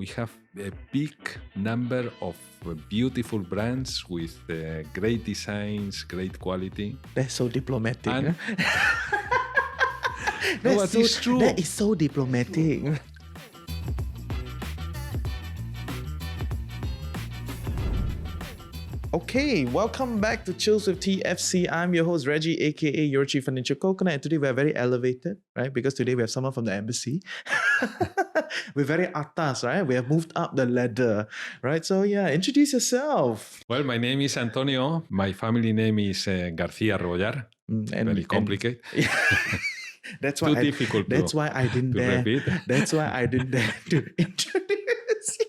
We have a big number of beautiful brands with great designs, great quality. That's so diplomatic. And- Huh? No, but it's true. That is so diplomatic. Okay, welcome back to Chills with TFC. I'm your host, Reggie, aka your Chief Financial Coconut. And today we're very elevated, right? Because today we have someone from the embassy. We're very atas, right? We have moved up the ladder, right? So yeah, introduce yourself. Well, my name is Antonio. My family name is Garcia Rebollar. Very complicated. That's Too why difficult That's to- why I didn't to dare. repeat. That's why I didn't dare to introduce you.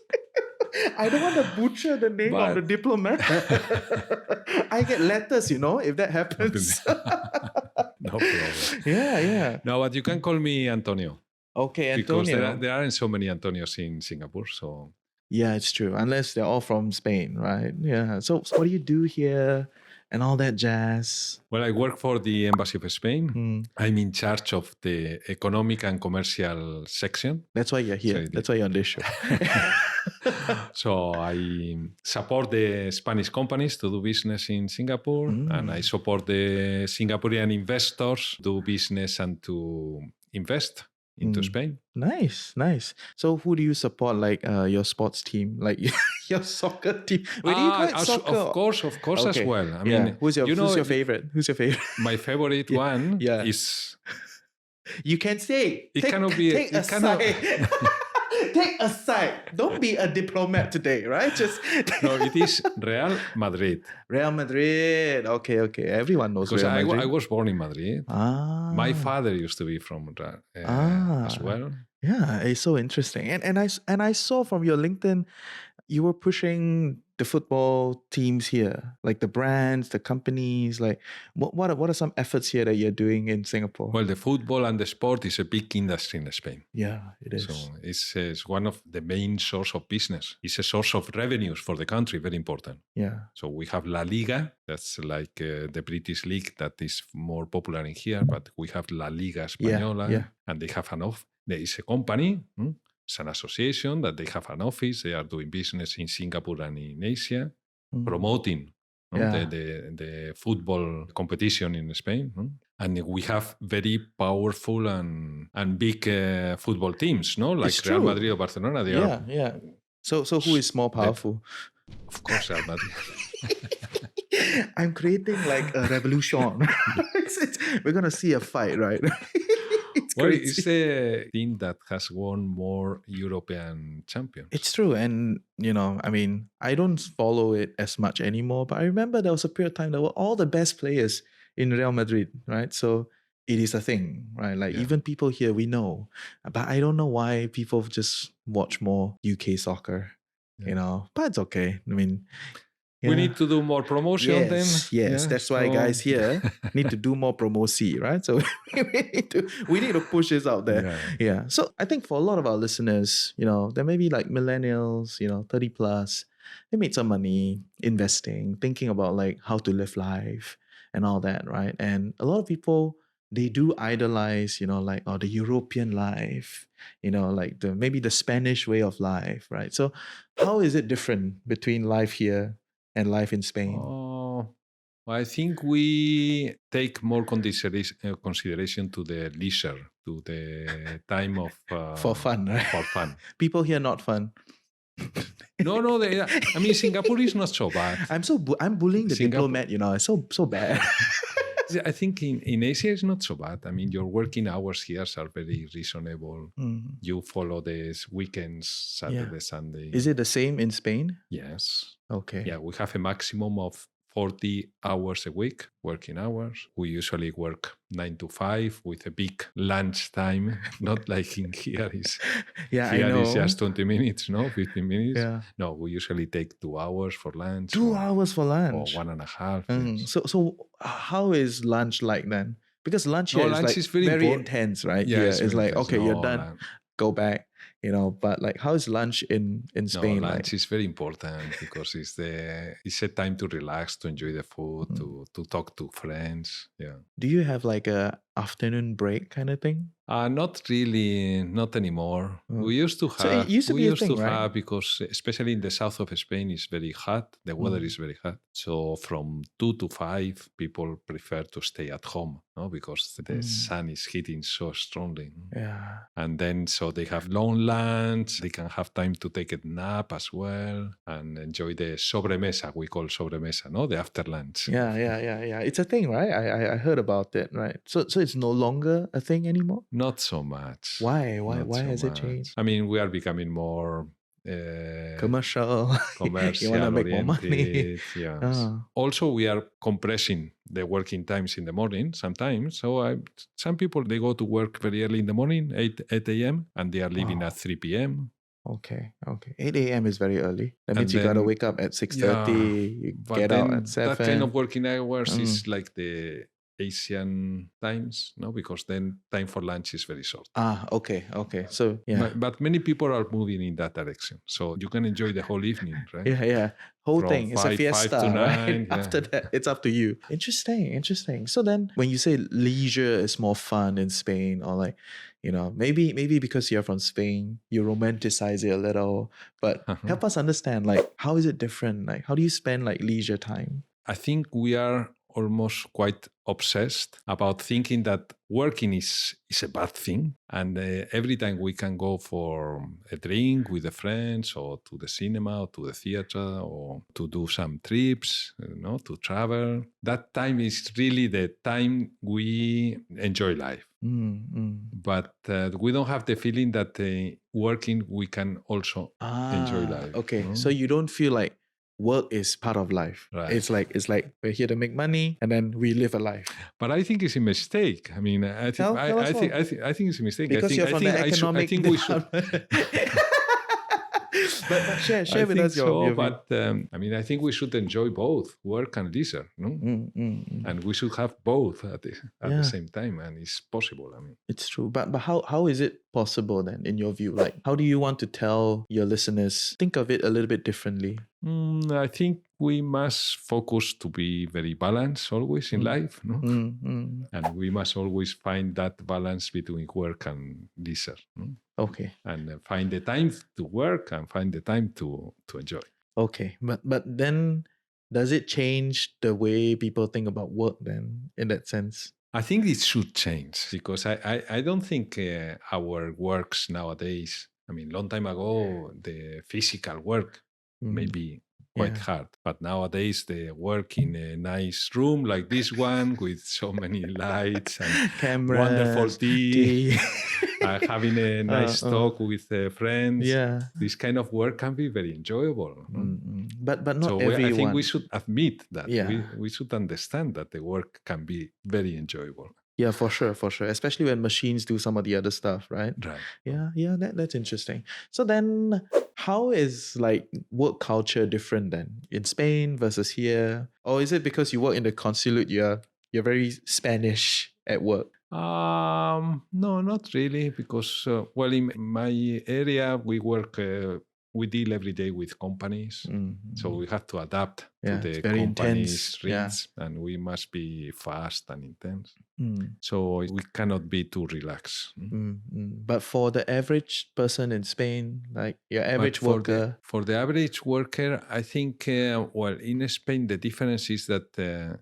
I don't want to butcher the name of But- the diplomat. I get letters, if that happens. No problem. Yeah. No, but you can call me Antonio. Okay, Because Antonio. there aren't so many Antonios in Singapore. So Yeah, it's true. Unless they're all from Spain, right? Yeah. So what do you do here and all that jazz? Well, I work for the Embassy of Spain. Hmm. I'm in charge of the economic and commercial section. That's why you're here. Sorry, That's why you're on this show. So I support the Spanish companies to do business in Singapore, and I support the Singaporean investors to do business and to invest into Spain. Nice. So who do you support, like your sports team, like your soccer team? Wait, do you call it soccer? Of course as Okay. well. I Yeah. mean, who's your favorite? My favorite one Yeah. is... You can say It cannot be- Take it cannot- aside. Take aside. Don't be a diplomat today, right? Just No, it is Real Madrid. Real Madrid. Okay. Everyone knows Because Real Madrid. I was born in Madrid. Ah. My father used to be from as well. Yeah, it's so interesting. And I saw from your LinkedIn, you were pushing the football teams here, like the brands, the companies. Like, what are some efforts here that you're doing in Singapore? Well, the football and the sport is a big industry in Spain. Yeah, it is. So it's one of the main source of business. It's a source of revenues for the country, very important. Yeah. So we have La Liga, that's like the British league that is more popular in here, but we have La Liga Española, yeah. and they have there is a company, it's an association that they have an office, they are doing business in Singapore and in Asia, promoting Yeah. the football competition in Spain. And we have very powerful and big football teams, no? Like It's Real true. Madrid or Barcelona, they are, Yeah. So who is more powerful? of course, Real Madrid. I'm creating like a revolution. We're gonna see a fight, right? It's Well, crazy. it's the team that has won more European champions. It's true. And, I don't follow it as much anymore, but I remember there was a period of time there were all the best players in Real Madrid, right? So it is a thing, right? Like even people here, we know, but I don't know why people just watch more UK soccer, but it's okay. We need to do more promotion then. Yes, Yeah, that's why so- guys here need to do more promosi, right? So we need to push this out there. Yeah. So I think for a lot of our listeners, there may be like millennials, 30 plus, they made some money investing, thinking about like how to live life and all that, right? And a lot of people, they do idolize, the European life, like maybe the Spanish way of life, right? So how is it different between life here and life in Spain? Oh, well, I think we take more consideration to the leisure, to the time of... For fun, right? For fun. People here not fun. No, Singapore is not so bad. I'm bullying the Singapore- diplomat, it's so bad. I think in Asia it's not so bad. Your working hours here are very reasonable. You follow these weekends, Saturday, Sunday. Is it the same in Spain? Yes. Okay. Yeah, we have a maximum of 40 hours a week, working hours. We usually work 9 to 5 with a big lunch time, not like in here is. Yeah, Here I know. is just 20 minutes, 15 minutes. Yeah. No, we usually take 2 hours for lunch. 2 or- hours for Or lunch. 1.5. yes. So how is lunch like then? Because lunch here is lunch like is very very important. intense, right? Yeah, Here it's it's very like, intense. okay, you're No, done, go back, but like how is lunch in Spain? No, like? lunch is very important because it's a time to relax, to enjoy the food, to talk to friends. Yeah. Do you have like a afternoon break kind of thing? Not really, not anymore. We used to have. So it used to be a thing, right? Have, because especially in the south of Spain, it's very hot. The weather is very hot. So from 2 to 5, people prefer to stay at home, no? Because the sun is hitting so strongly. Yeah. And then so they have long lunch. They can have time to take a nap as well and enjoy the sobremesa. We call sobremesa, no? The after lunch. Yeah. It's a thing, right? I heard about it, right? So it's no longer a thing anymore? Not so much. Why? Not Why so has it much. changed? I mean, we are becoming more Commercial. You want to make more money. Yes. Also, we are compressing the working times in the morning sometimes. So some people, they go to work very early in the morning, 8 a.m., and they are leaving at 3 p.m. Okay. 8 a.m. is very early. That means you got to wake up at 6:30, you get out at 7. That kind of working hours is like the Asian times, no? Because then time for lunch is very short. Okay. So, yeah. But many people are moving in that direction. So you can enjoy the whole evening, right? Yeah. Whole From thing. It's a 5 fiesta, to 9, right? yeah. After that, it's up to you. Interesting. So then when you say leisure is more fun in Spain, or like, maybe because you're from Spain, you romanticize it a little, but help us understand, like, how is it different? Like, how do you spend like leisure time? I think we are almost quite obsessed about thinking that working is a bad thing. And every time we can go for a drink with the friends, or to the cinema, or to the theater, or to do some trips, to travel, that time is really the time we enjoy life. But we don't have the feeling that working, we can also enjoy life. Okay, so you don't feel like work is part of life. Right. It's like we're here to make money, and then we live a life. But I think it's a mistake. I mean, I think it's a mistake. Because you're from the economic. I think we should. But share with us your view. But I mean, I think we should enjoy both work and leisure, no? And we should have both at the same time, and it's possible. I mean, it's true. But how is it possible then, in your view? Like, how do you want to tell your listeners, think of it a little bit differently? I think we must focus to be very balanced always in life, no? And we must always find that balance between work and leisure. No? Okay. And find the time to work and find the time to enjoy. Okay. But then, does it change the way people think about work then, in that sense? I think it should change, because I don't think our works nowadays, I mean, long time ago, the physical work may be quite hard. But nowadays, they work in a nice room like this one with so many lights and cameras, wonderful tea. Having a nice talk with friends. Yeah. This kind of work can be very enjoyable. But not everyone. I think we should admit that. Yeah. We should understand that the work can be very enjoyable. Yeah, for sure. Especially when machines do some of the other stuff, right? Right. Yeah, that's interesting. So then, how is like work culture different then in Spain versus here? Or is it because you work in the consulate, you're very Spanish at work? No, not really, because in my area we work. We deal every day with companies, so we have to adapt to the company's needs, and we must be fast and intense. So we cannot be too relaxed. But for the average person in Spain, like your average worker, for the average worker, I think in Spain the difference is that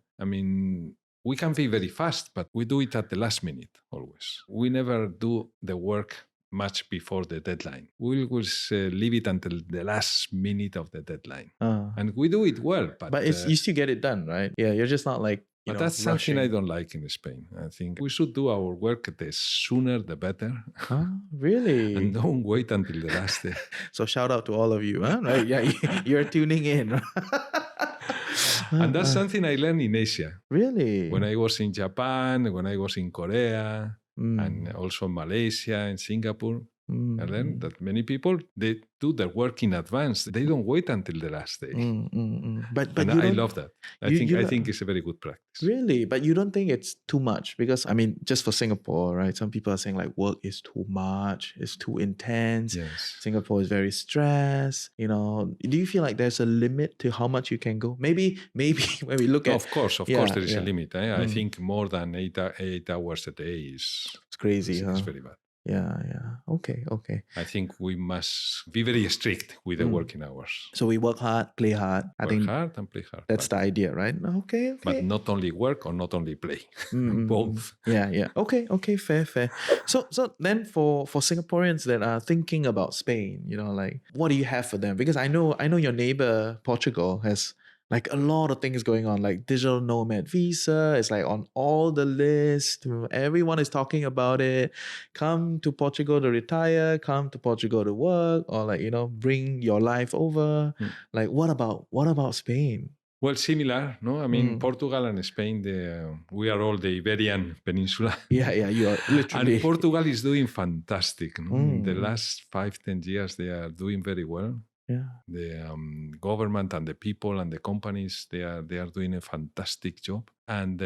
we can be very fast, but we do it at the last minute always. We never do the work much before the deadline. We will leave it until the last minute of the deadline. And we do it well. But you still get it done, right? Yeah, you're just not like, but that's rushing. Something I don't like in Spain. I think we should do our work the sooner the better. Really? And don't wait until the last day. So shout out to all of you, huh? Right? Yeah, you're tuning in. And that's something I learned in Asia. Really? When I was in Japan, when I was in Korea, and also Malaysia and Singapore, Mm, I learned that many people, they do their work in advance. They don't wait until the last day. But And you I don't love that. I you think don't- it's a very good practice. really, but you don't think it's too much? Because I mean, just for Singapore, right? Some people are saying like work is too much, it's too intense. Yes. Singapore is very stressed. Do you feel like there's a limit to how much you can go? Maybe when we look at Of course, there is a limit. I think more than 8 hours a day is it's crazy, huh? It's very bad. Yeah. Okay. I think we must be very strict with the working hours. So we work hard, play hard. I Work think hard and play hard. that's the idea, right? Okay. But not only work or not only play, both. Yeah. Okay. Fair. So then for Singaporeans that are thinking about Spain, like what do you have for them? Because I know your neighbor Portugal has like a lot of things going on, like digital nomad visa. It's like on all the list. Everyone is talking about it. Come to Portugal to retire, come to Portugal to work, or like, bring your life over. Like what about Spain? Well, similar, no? I mean, Portugal and Spain, we are all the Iberian Peninsula. Yeah, you are literally. And Portugal is doing fantastic. No? In the last 5-10 years, they are doing very well. Yeah. The government and the people and the companies, they are doing a fantastic job. And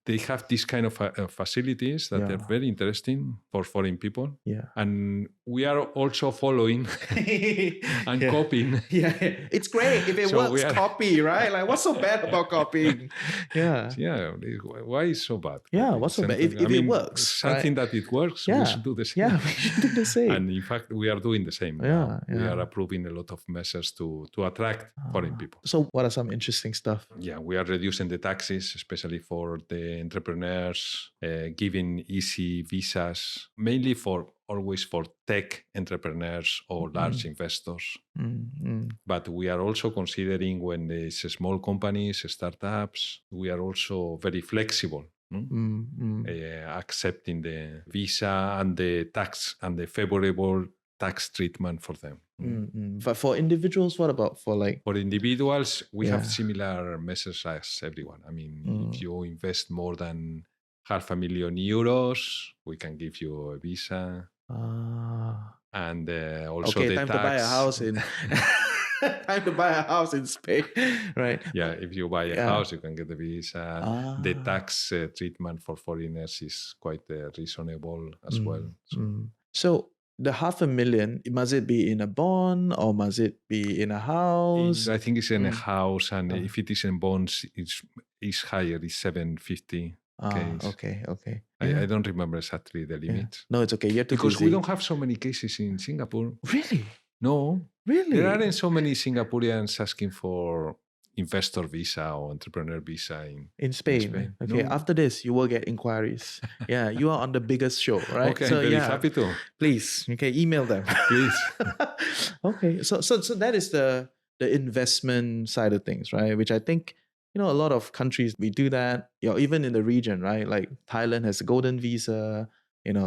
they have these kind of facilities that are very interesting for foreign people. Yeah. And we are also following and copying. Yeah, it's great if it works. Copy, right? Like, what's so bad about copying? Yeah. Why is so bad? Yeah, what's so bad? If it works, something that it works, we should do the same. Yeah, we should do the same. And in fact, we are doing the same. Yeah. We are approving a lot of measures to attract foreign people. So, what are some interesting stuff? Yeah, we are reducing the taxes, especially for the entrepreneurs, giving easy visas, mainly always for tech entrepreneurs or large investors. But we are also considering when there's small companies, startups, we are also very flexible. Accepting the visa and the tax and the favorable tax treatment for them. But for individuals, what about for individuals, we have similar measures as everyone. I mean, if you invest more than €500,000, we can give you a visa. And also the time tax. To buy a house in time to buy a house in Spain, right? Yeah, if you buy a house, you can get the visa. The tax treatment for foreigners is quite reasonable as well. So the $500,000, must it be in a bond or must it be in a house? I think it's in a house, and if it is in bonds, it's higher. It's 750. Okay. I don't remember exactly the limit. No, it's okay. You have to because we don't have so many cases in Singapore. Really? No. Really? There aren't so many Singaporeans asking for investor visa or entrepreneur visa in Spain. Okay, no. After this, you will get inquiries. Yeah, you are on the biggest show, right? Okay, so, very happy to. Please, email them. Please. Okay, so that is the investment side of things, right? Which I think, a lot of countries, we do that, even in the region, right? Like Thailand has a golden visa,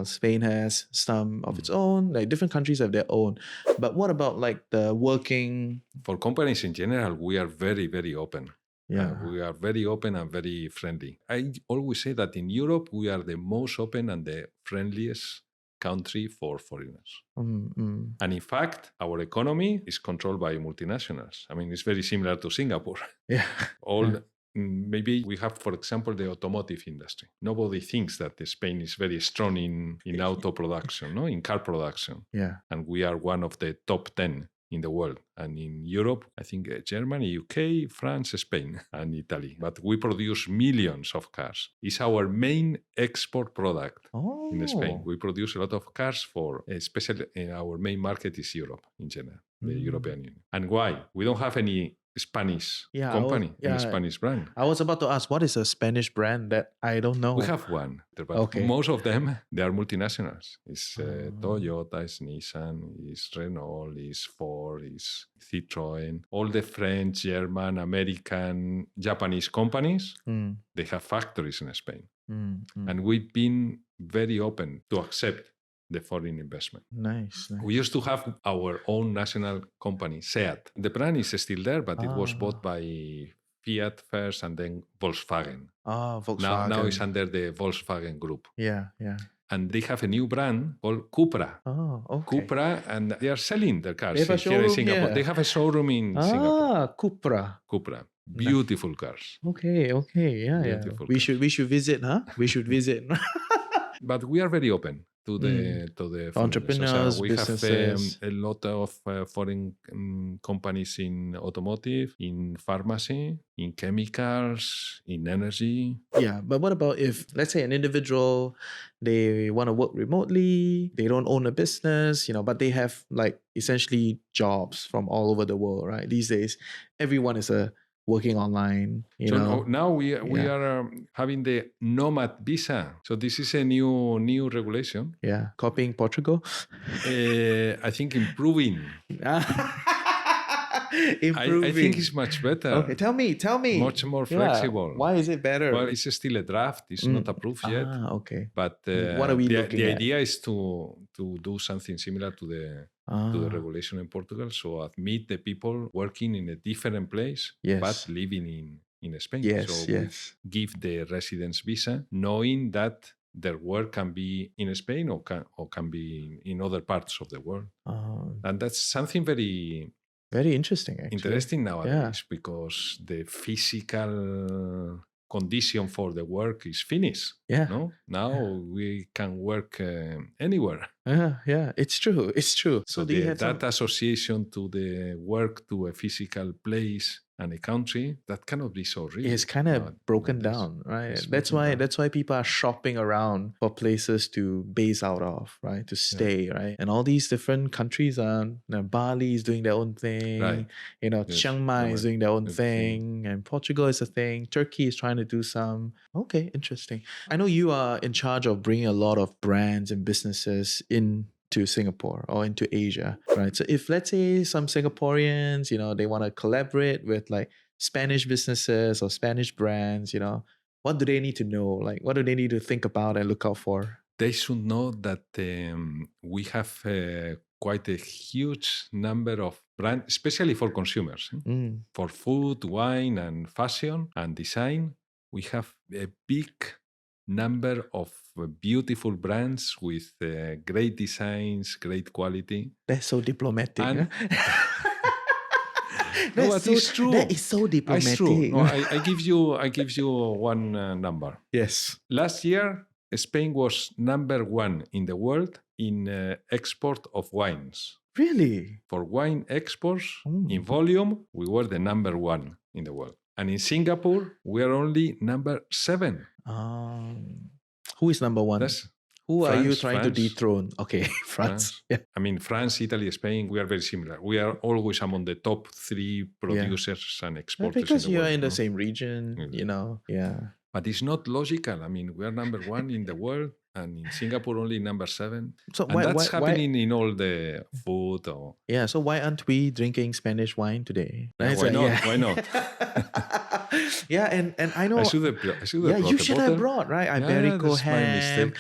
Spain has some of its own, like different countries have their own. But what about like the working? For companies in general, we are very, very open. Yeah. We are very open and very friendly. I always say that in Europe, we are the most open and the friendliest country for foreigners. And in fact, our economy is controlled by multinationals. I mean, it's very similar to Singapore. Yeah. Maybe we have, for example, the automotive industry. Nobody thinks that Spain is very strong in auto production, no? In car production. Yeah. And we are one of the top 10 in the world. And in Europe, I think Germany, UK, France, Spain, and Italy. But we produce millions of cars. It's our main export product in Spain. We produce a lot of cars especially our main market is Europe in general, the European Union. And why? We don't have any Spanish company, any Spanish brand. I was about to ask, what is a Spanish brand that I don't know? We have one, but most of them, they are multinationals. It's Toyota, it's Nissan, it's Renault, it's Ford, it's Citroën. All the French, German, American, Japanese companies, they have factories in Spain. And we've been very open to accept the foreign investment. Nice. We used to have our own national company, SEAT. The brand is still there, but it was bought by Fiat first and then Volkswagen. Volkswagen. Now it's under the Volkswagen group. Yeah. and they have a new brand called Cupra. Oh, okay. Cupra, and they are selling their cars They have a here in showroom Singapore. here. They have a showroom in Singapore. Cupra. Cupra. Beautiful cars. Okay, yeah. Beautiful We cars. should visit, huh? We should visit. But we are very open to the entrepreneurs, we businesses. have a lot of foreign companies in automotive, in pharmacy, in chemicals, in energy. Yeah, but what about if, let's say, an individual, they want to work remotely, they don't own a business, but they have like essentially jobs from all over the world, right? These days, everyone is working online, So now we are having the Nomad visa. So this is a new regulation. Yeah, copying Portugal. I think improving. Improving. I think it's much better. Okay, tell me. Much more flexible. Why is it better? Well, it's still a draft. It's not approved yet. Okay. But what are we looking the at? idea is to do something similar to the regulation in Portugal. So admit the people working in a different place, but living in Spain. We give the residence visa, knowing that their work can be in Spain or can be in other parts of the world. And that's something very interesting, actually. Interesting nowadays, because the physical condition for the work is finished. Yeah. No? Now we can work anywhere. Yeah, it's true. So that association to the work to a physical place and a country, that cannot be so real. It's kind of broken down, right? That's why people are shopping around for places to base out of, right? To stay, right? And all these different countries are, Bali is doing their own thing, right. Chiang Mai is doing their own thing, and Portugal is a thing. Turkey is trying to do some. Okay, interesting. I know you are in charge of bringing a lot of brands and businesses into Singapore or into Asia, right? So if, let's say, some Singaporeans, they want to collaborate with like Spanish businesses or Spanish brands, what do they need to know? Like, what do they need to think about and look out for? They should know that we have quite a huge number of brands, especially for consumers. For food, wine, and fashion and design, we have a big number of beautiful brands with great designs, great quality. That's so diplomatic. No, but it's true. That is so diplomatic. It's true. No, I give you one number. Yes. Last year, Spain was number 1 in the world in export of wines. Really? For wine exports, in volume, we were the number 1 in the world. And in Singapore, we are only number 7. Who is number 1? Who are you trying to dethrone? Okay, France. Yeah. I mean, France, Italy, Spain, we are very similar. We are always among the top 3 producers and exporters because in the world. You're in the same region, Yeah. But it's not logical. I mean, we are number 1 in the world, and in Singapore only number 7. So that's happening in all the food. So why aren't we drinking Spanish wine today? Why not? Why not? And I know. I should have you should have brought, right? Iberico ham,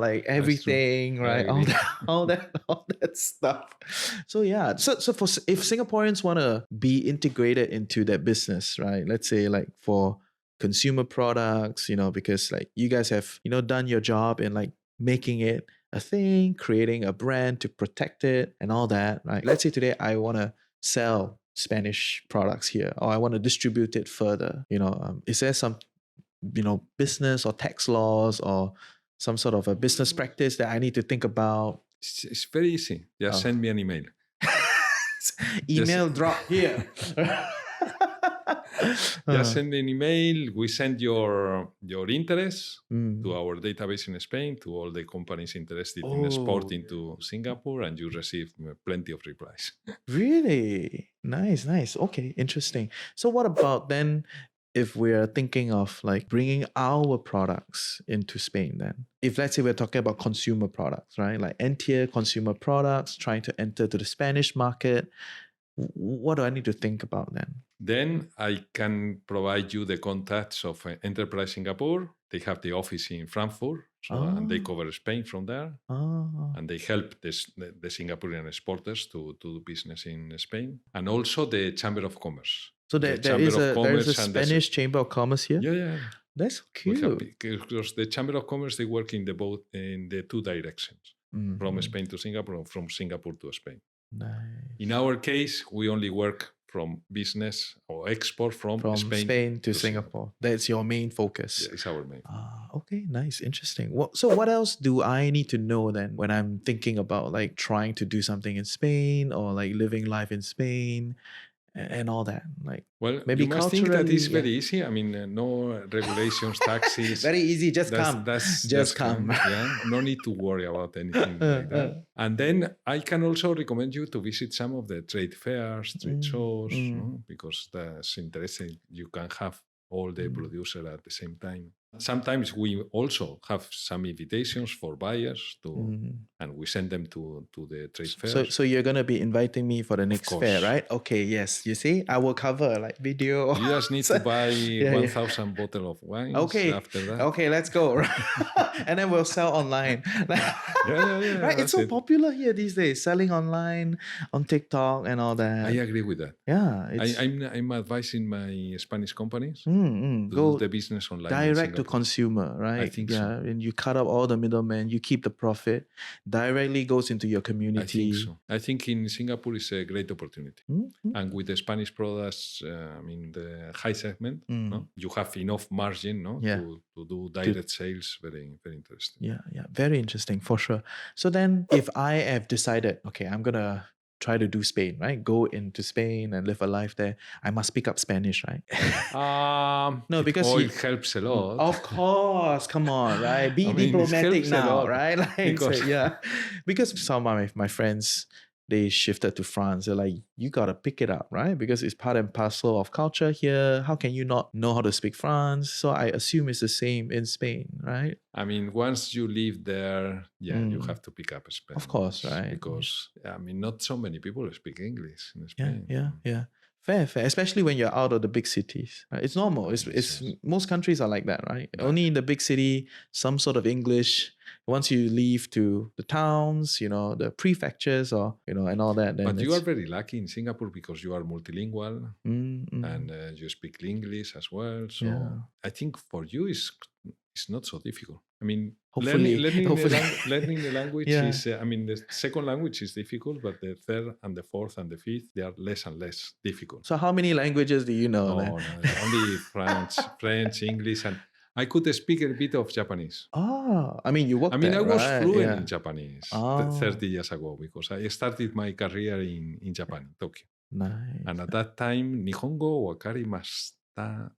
like everything, right? All that stuff. So if Singaporeans want to be integrated into that business, right? Let's say like for consumer products, because like you guys have, done your job in like making it a thing, creating a brand to protect it and all that, right? Let's say today I want to sell Spanish products here, or I want to distribute it further. Is there some, business or tax laws or some sort of a business practice that I need to think about? It's very easy. Just send me an email. Email drop here. Just send me an email. We send your interest to our database in Spain, to all the companies interested in exporting to Singapore, and you receive plenty of replies. Really? Nice. Okay, interesting. So what about then if we're thinking of like bringing our products into Spain then? If let's say we're talking about consumer products, right? Like end-tier consumer products trying to enter to the Spanish market, what do I need to think about then? Then I can provide you the contacts of Enterprise Singapore. They have the office in Frankfurt, and they cover Spain from there. And they help the Singaporean exporters to do business in Spain. And also the Chamber of Commerce. So there is a Spanish Chamber of Commerce here? Yeah. That's We have, cute. because the Chamber of Commerce, they work in the two directions, from Spain to Singapore or from Singapore to Spain. Nice. In our case, we only work from business or export from Spain to Singapore. That's your main focus. Yeah, it's our main. Okay, nice, interesting. So what else do I need to know then when I'm thinking about like trying to do something in Spain or like living life in Spain and all that? Like, well, maybe you must think that it's culturally, very easy. I mean, no regulations, taxes. very easy. Just come. Just come. Yeah, no need to worry about anything like that. And then I can also recommend you to visit some of the trade fairs, trade shows, because that's interesting. You can have all the producers at the same time. Sometimes we also have some invitations for buyers and we send them to the trade fairs. So you're gonna be inviting me for the next fair, right? Okay, yes. You see, I will cover like video. You just need to buy 1,000 bottles of wine. Okay. After that. Okay, let's go. And then we'll sell online. Yeah. Right? It's so popular here these days, selling online on TikTok and all that. I agree with that. Yeah. I'm advising my Spanish companies to go do the business online. Direct to consumer, right? I think so. And you cut out all the middlemen, you keep the profit, directly goes into your community. I think so. I think in Singapore is a great opportunity. And with the Spanish products, I mean, the high segment, you have enough margin to do direct sales. Very, very interesting. Yeah. Very interesting, for sure. So then if I have decided, okay, I'm going to try to do Spain, right? Go into Spain and live a life there. I must pick up Spanish, right? No, because it helps a lot. Of course, come on, right? Be diplomatic now, right? Like, because some of my friends, they shifted to France. They're like, you gotta pick it up, right? Because it's part and parcel of culture here. How can you not know how to speak France? So I assume it's the same in Spain, right? I mean, once you live there, you have to pick up Spanish. Of course, right? Because, I mean, not so many people speak English in Spain. Yeah. Fair. Especially when you're out of the big cities. Right? It's normal. It's most countries are like that, right? Only in the big city, some sort of English. Once you leave to the towns, the prefectures or, and all that. Then but you are very lucky in Singapore because you are multilingual and you speak English as well. So I think for you it's not so difficult. I mean, learning the language is, the second language is difficult, but the third and the fourth and the fifth, they are less and less difficult. So how many languages do you know? No, only French, English, and I could speak a bit of Japanese. I mean, you worked there, I was right? fluent in Japanese 30 years ago because I started my career in Japan, in Tokyo. Nice. And at that time, Nihongo wakarimashita.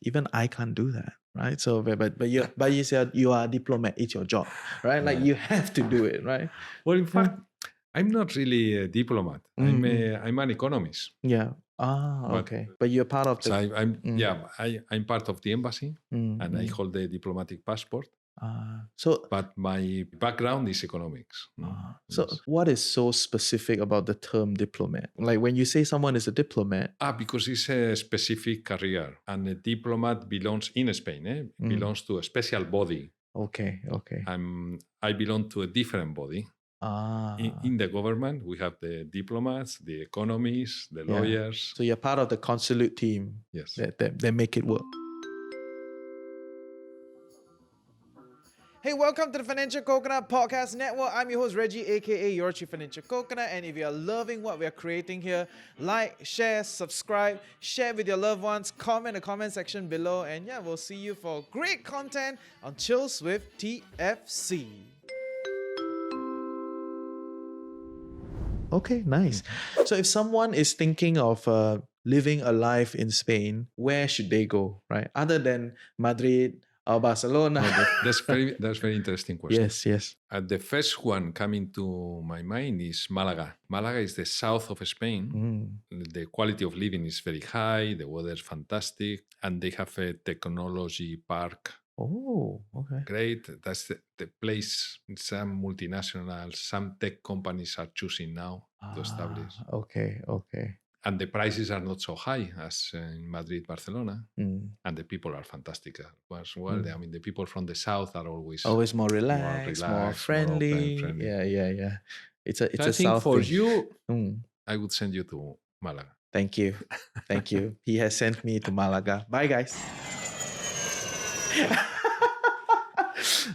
Even I can't do that, right? So, but you said you are a diplomat. It's your job, right? Like you have to do it, right? Well, in fact, I'm not really a diplomat. I'm an economist. Yeah. Okay. But you're part of the... So I'm part of the embassy and I hold the diplomatic passport. But my background is economics. So what is so specific about the term diplomat? Like when you say someone is a diplomat... Because it's a specific career. And a diplomat belongs in Spain, belongs to a special body. Okay. I belong to a different body. In the government, we have the diplomats, the economists, the lawyers. So you're part of the consulate team. Yes. That make it work. Hey, welcome to the Financial Coconut Podcast Network. I'm your host, Reggie, aka Your Chief Financial Coconut. And if you're loving what we're creating here, like, share, subscribe, share with your loved ones, comment in the comment section below. And we'll see you for great content on Chills with TFC. Okay, nice. So if someone is thinking of living a life in Spain, where should they go, right? Other than Madrid or Barcelona. That's very interesting question. Yes. The first one coming to my mind is Malaga. Malaga is the south of Spain. The quality of living is very high. The weather is fantastic. And they have a technology park. Oh, okay. Great. That's the place some multinationals, some tech companies are choosing now to establish. Okay. And the prices are not so high as in Madrid, Barcelona. And the people are fantastic as well. I mean, the people from the south are always more relaxed, more friendly. More Yeah. It's a I think south for thing. you, I would send you to Malaga. Thank you. He has sent me to Malaga. Bye, guys.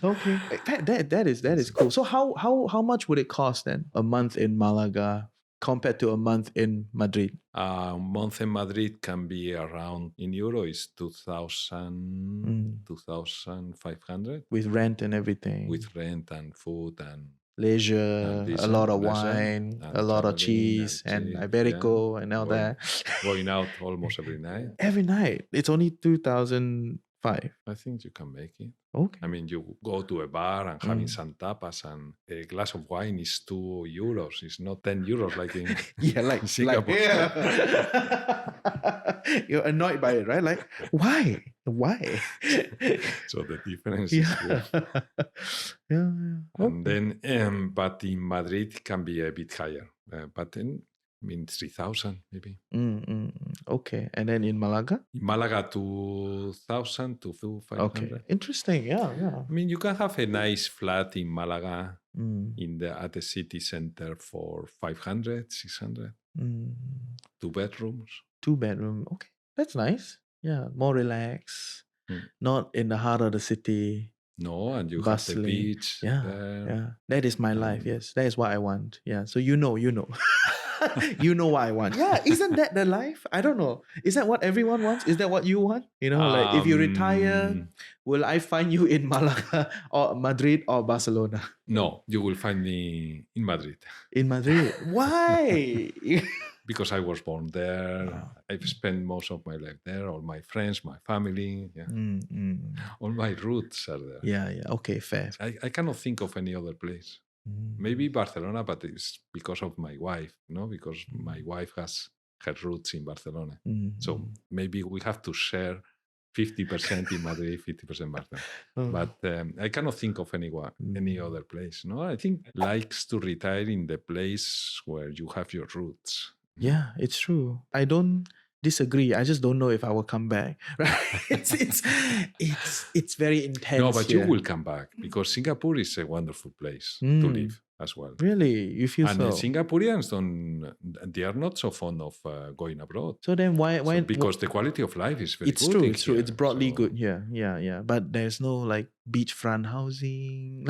Okay, that is cool. So how much would it cost then a month in Malaga compared to a month in Madrid? A month in Madrid can be around, in euro, is 2,000, 2,500 With rent and everything, with rent and food and leisure, a leisure, lot of wine, and a lot of traveling cheese and yeah. Iberico and all Going- that. Going out almost every night. Every night. It's only 2,005. I think you can make it. Okay. I mean, you go to a bar and having some tapas, and a glass of wine is 2 euros. It's not 10 euros like in Yeah, like Singapore. You're annoyed by it, right? Like, why? So the difference Yeah. is huge. Yeah. And then, but in Madrid it can be a bit higher. But then, I mean, 3,000 maybe. Okay. And then in Malaga? In Malaga, 2,000 to 500. Okay. Interesting. Yeah. I mean, you can have a nice flat in Malaga at the city center for 500, 600. 2 bedrooms. 2-bedroom. Okay. That's nice. Yeah. More relaxed. Not in the heart of the city. No, and you Bustling. have the beach Yeah. there. Yeah. That is my life. Yes. That is what I want. Yeah. So you know. You know what I want. Yeah, isn't that the life? I don't know. Is that what everyone wants? Is that what you want? You know, like if you retire, will I find you in Malaga or Madrid or Barcelona? No, you will find me in Madrid. In Madrid. Why? Because I was born there. I've spent most of my life there. All my friends, my family, all my roots are there. Yeah. Okay, fair. I cannot think of any other place. Maybe Barcelona, but it's because of my wife, because my wife has her roots in Barcelona. So maybe we have to share 50% in Madrid, 50% Barcelona. But I cannot think of any other place. No, I think likes to retire in the place where you have your roots. Yeah, it's true. I don't disagree. I just don't know if I will come back. Right? It's very intense. No, but here. you will come back because Singapore is a wonderful place to live as well. Really, you feel and so? Singaporeans they are not so fond of going abroad. So then why? Because the quality of life is very it's good. True. It's true. Here, it's broadly good. Yeah. But there's no like beachfront housing.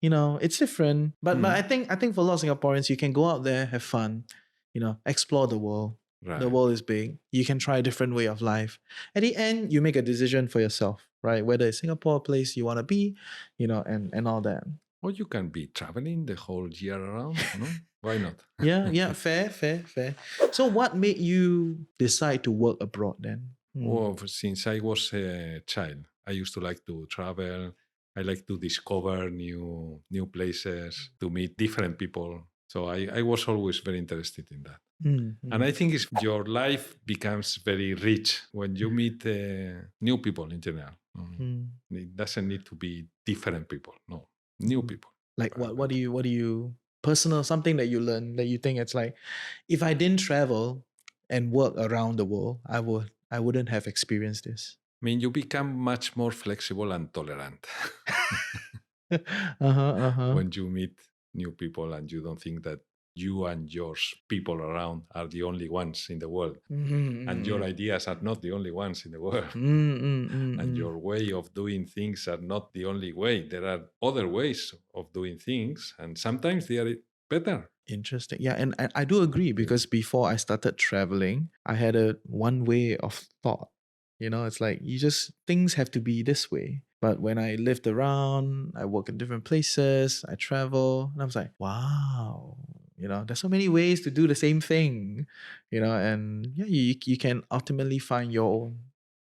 It's different. But I think for a lot of Singaporeans, you can go out there, have fun, explore the world. Right. The world is big. You can try a different way of life. At the end, you make a decision for yourself, right? Whether it's Singapore, a place you want to be, and all that. Or you can be traveling the whole year around, no? Why not? Yeah, fair. So what made you decide to work abroad then? Well, since I was a child, I used to like to travel. I like to discover new places, to meet different people. So I was always very interested in that. And I think your life becomes very rich when you meet new people in general. It doesn't need to be different people. No, new people. Like what do you personal, something that you learn that you think it's like, if I didn't travel and work around the world, I wouldn't have experienced this. I mean, you become much more flexible and tolerant when you meet new people and you don't think that you and your people around are the only ones in the world. And your ideas are not the only ones in the world. And your way of doing things are not the only way. There are other ways of doing things, and sometimes they are better. Interesting. Yeah, and I do agree, because before I started traveling, I had a one way of thought. It's like things have to be this way. But when I lived around, I work in different places, I travel, and I was like, wow, there's so many ways to do the same thing, and yeah, you can ultimately find your own.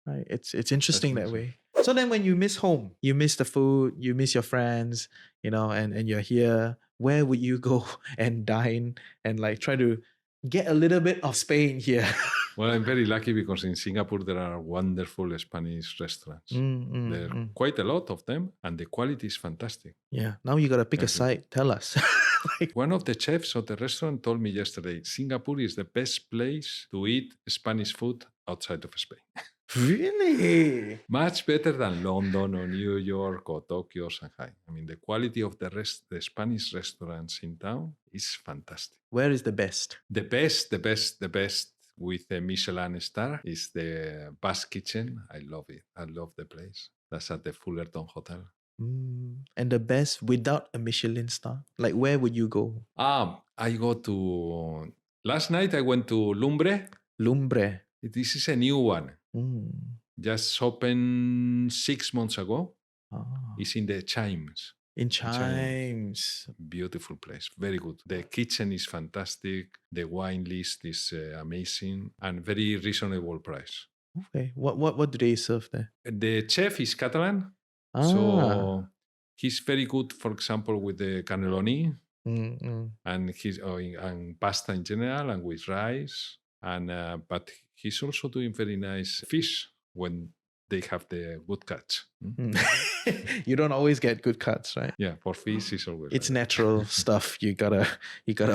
Right? It's interesting that way. So then when you miss home, you miss the food, you miss your friends, and you're here, where would you go and dine and like try to get a little bit of Spain here? Well, I'm very lucky because in Singapore there are wonderful Spanish restaurants. There are quite a lot of them, and the quality is fantastic. Yeah. Now you got to pick a side. Tell us. One of the chefs of the restaurant told me yesterday, Singapore is the best place to eat Spanish food outside of Spain. Really? Much better than London or New York or Tokyo or Shanghai. I mean, the quality of the Spanish restaurants in town is fantastic. Where is the best? The best with a Michelin star. It's the Basque Kitchen. I love it. I love the place. That's at the Fullerton Hotel. And the best without a Michelin star? Like, where would you go? I go to... Last night I went to Lumbre. Lumbre. This is a new one. Just opened 6 months ago. It's in the Chimes. In Chimes. Beautiful place. Very good. The kitchen is fantastic. The wine list is amazing and very reasonable price. Okay. What do they serve there? The chef is Catalan. So he's very good, for example, with the cannelloni and pasta in general and with rice. But he's also doing very nice fish when they have the good cuts. You don't always get good cuts, right? Yeah, for fish it's always. It's natural stuff. You gotta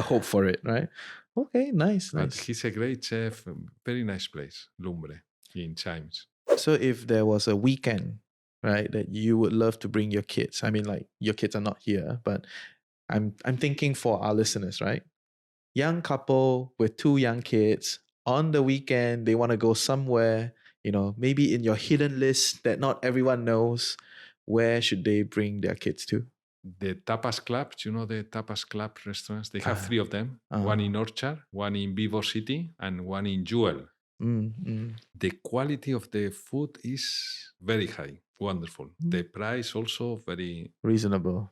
hope for it, right? Okay, nice. But he's a great chef. Very nice place, Lumbre in Chimes. So if there was a weekend, right, that you would love to bring your kids. I mean, like, your kids are not here, but I'm thinking for our listeners, right? Young couple with 2 young kids on the weekend, they want to go somewhere, maybe in your hidden list that not everyone knows. Where should they bring their kids to? The Tapas Club, the Tapas Club restaurants? They have 3 of them. One in Orchard, one in Vivo City, and one in Jewel. The quality of the food is very high. Wonderful. The price also very reasonable.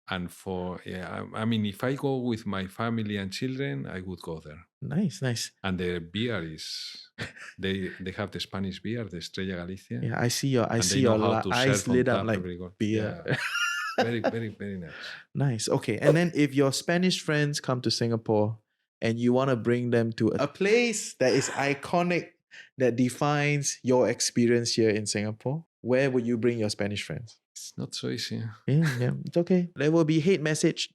And if I go with my family and children, I would go there. Nice. And the beer is, they have the Spanish beer, the Estrella Galicia. Yeah, I see your eyes lit up like beer. Yeah. Very, very, very nice. Nice. Okay. And then if your Spanish friends come to Singapore and you want to bring them to a place that is iconic, that defines your experience here in Singapore, where would you bring your Spanish friends? It's not so easy. Yeah, it's okay. There will be hate message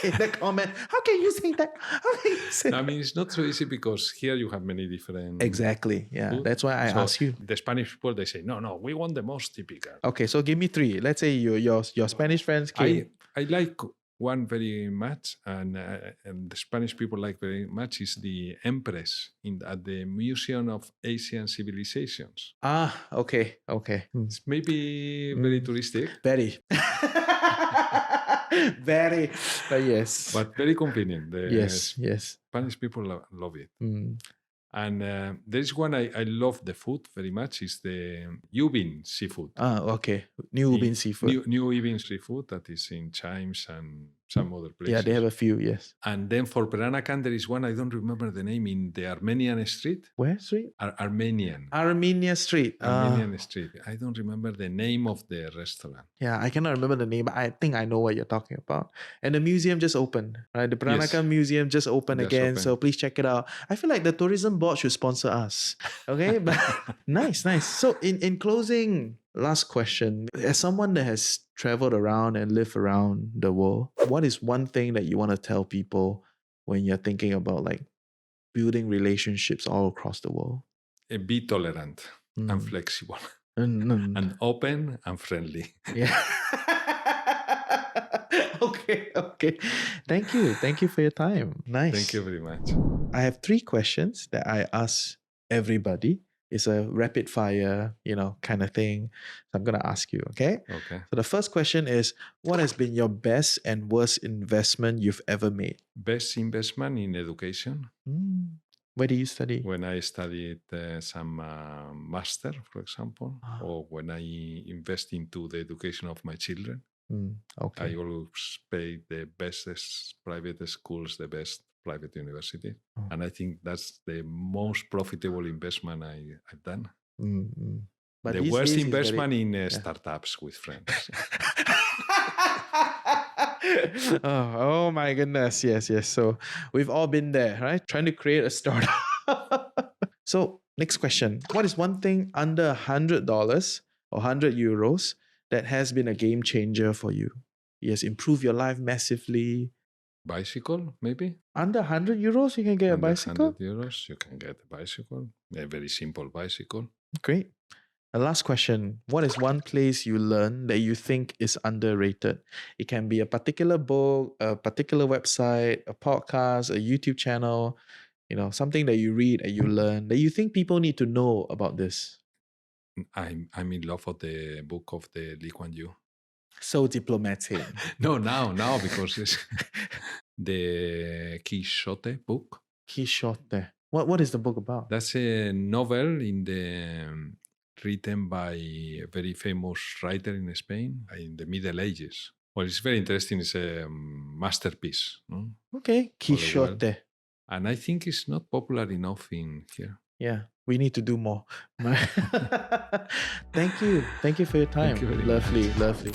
in the comment. How can you say that? How can you say that? It's not so easy because here you have many different... Exactly. Yeah, food. That's why I ask you. The Spanish people, they say, no, we want the most typical. Okay, so give me 3. Let's say your Spanish friends came. I like one very much, and the Spanish people like very much, is the Empress at the Museum of Asian Civilizations. Okay. It's maybe very touristic. Very. Very. But yes. But very convenient. Yes. Spanish people love it. And there is one I love the food very much, is the Ubin seafood. Okay. New Ubin seafood. New Ubin seafood that is in Chimes and some other places. Yeah, they have a few, yes. And then for Peranakan, there is one, I don't remember the name, in the Armenian street. Where street? Armenian. Armenia Street. Armenian Street. I don't remember the name of the restaurant. Yeah, I cannot remember the name, but I think I know what you're talking about. And the museum just opened, right? The Peranakan Museum just opened again, so please check it out. I feel like the tourism board should sponsor us. Okay, but nice. So in closing, last question. As someone that has traveled around and lived around the world, what is one thing that you want to tell people when you're thinking about like building relationships all across the world? Be tolerant and flexible and open and friendly. Yeah. Okay. Thank you for your time. Nice. Thank you very much. I have 3 questions that I ask everybody. It's a rapid fire, kind of thing. So I'm going to ask you, okay? Okay. So the first question is, what has been your best and worst investment you've ever made? Best investment in education. Where do you study? When I studied some master, for example, or when I invest into the education of my children. Okay. I always pay the best private schools, the best private university. And I think that's the most profitable investment I've done. But the worst investment in startups with friends. Oh my goodness. Yes. So we've all been there, right? Trying to create a startup. So next question. What is one thing under $100 or 100 euros that has been a game changer for you? Yes, improve your life massively. Bicycle, maybe? Under 100 euros, you can get a bicycle? 100 euros, you can get a bicycle. A very simple bicycle. Great. The last question. What is one place you learn that you think is underrated? It can be a particular book, a particular website, a podcast, a YouTube channel. something that you read and you learn that you think people need to know about this? I'm in love with the book of the Lee Kuan Yew. So diplomatic. No, now because it's the Quixote book. Quixote. What is the book about? That's a novel written by a very famous writer in Spain in the Middle Ages. Well, it's very interesting. It's a masterpiece. No? Okay, Quixote. And I think it's not popular enough in here. Yeah, we need to do more. Thank you. Thank you for your time. Thank you very Lovely, much. lovely.